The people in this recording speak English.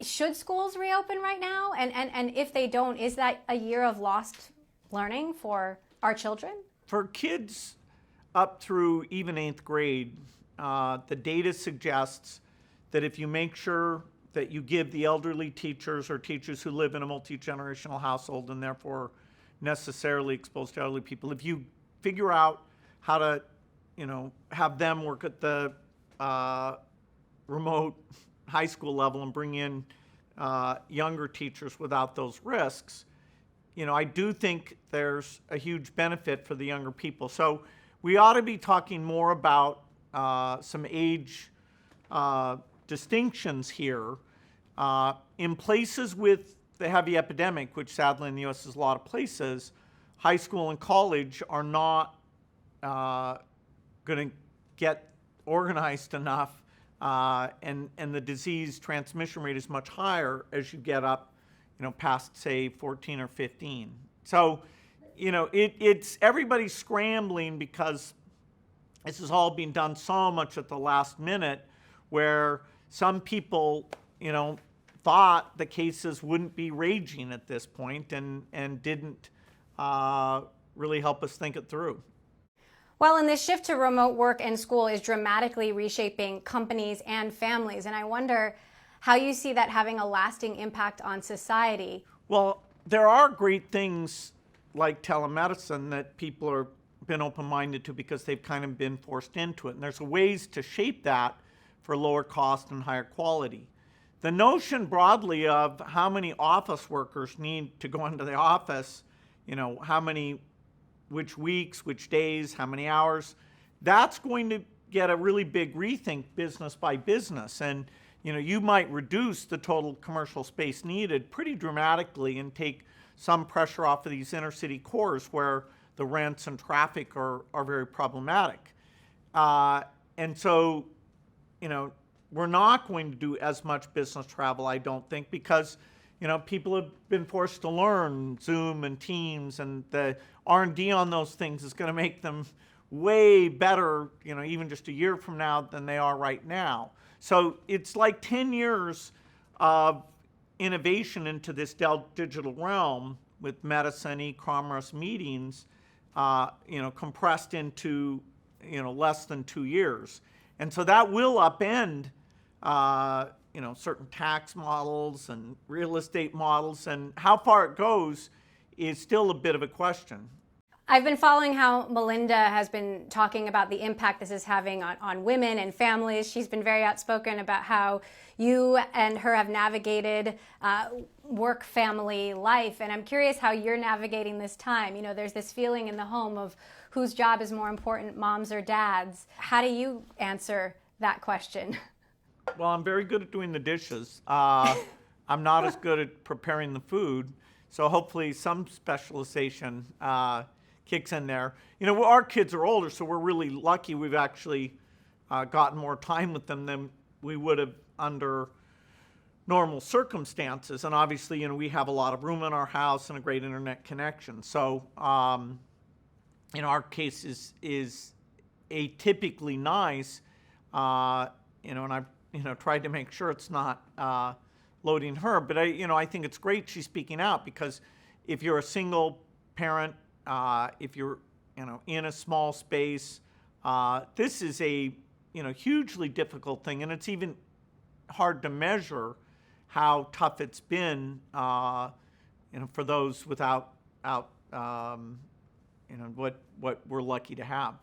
Should schools reopen right now? And if they don't, is that a year of lost learning for our children? For kids up through even 8th grade, the data suggests that if you make sure that you give the elderly teachers or teachers who live in a multi-generational household and therefore necessarily exposed to elderly people, if you figure out how to, have them work at the remote high school level and bring in younger teachers without those risks, I do think there's a huge benefit for the younger people. So we ought to be talking more about some age distinctions here. In places with the heavy epidemic, which sadly in the U.S. is a lot of places, high school and college are not going to get organized enough, and the disease transmission rate is much higher as you get up, past say 14 or 15. So, it's everybody's scrambling because this is all being done so much at the last minute, where some people, thought the cases wouldn't be raging at this point and didn't really help us think it through. Well, and this shift to remote work and school is dramatically reshaping companies and families. And I wonder how you see that having a lasting impact on society. Well, there are great things like telemedicine that people have been open-minded to because they've kind of been forced into it. And there's ways to shape that for lower cost and higher quality. The notion broadly of how many office workers need to go into the office, which weeks, which days, how many hours, that's going to get a really big rethink business by business. And you might reduce the total commercial space needed pretty dramatically and take some pressure off of these inner city cores where the rents and traffic are very problematic. And so, we're not going to do as much business travel, I don't think, because people have been forced to learn Zoom and Teams, and the R&D on those things is going to make them way better, even just a year from now than they are right now. So it's like 10 years of innovation into this digital realm with medicine, e-commerce, meetings, compressed into, less than 2 years. And so that will upend, certain tax models and real estate models, and how far it goes is still a bit of a question. I've been following how Melinda has been talking about the impact this is having on women and families. She's been very outspoken about how you and her have navigated work-family life. And I'm curious how you're navigating this time. There's this feeling in the home of whose job is more important, mom's or dad's. How do you answer that question? Well, I'm very good at doing the dishes. I'm not as good at preparing the food. So hopefully some specialization kicks in there. Our kids are older, so we're really lucky. We've actually gotten more time with them than we would have under normal circumstances. And obviously, we have a lot of room in our house and a great internet connection. So, our case is atypically nice, and I've tried to make sure it's not loading her. But I think it's great she's speaking out, because if you're a single parent, if you're in a small space, this is a hugely difficult thing, and it's even hard to measure how tough it's been for those without what we're lucky to have.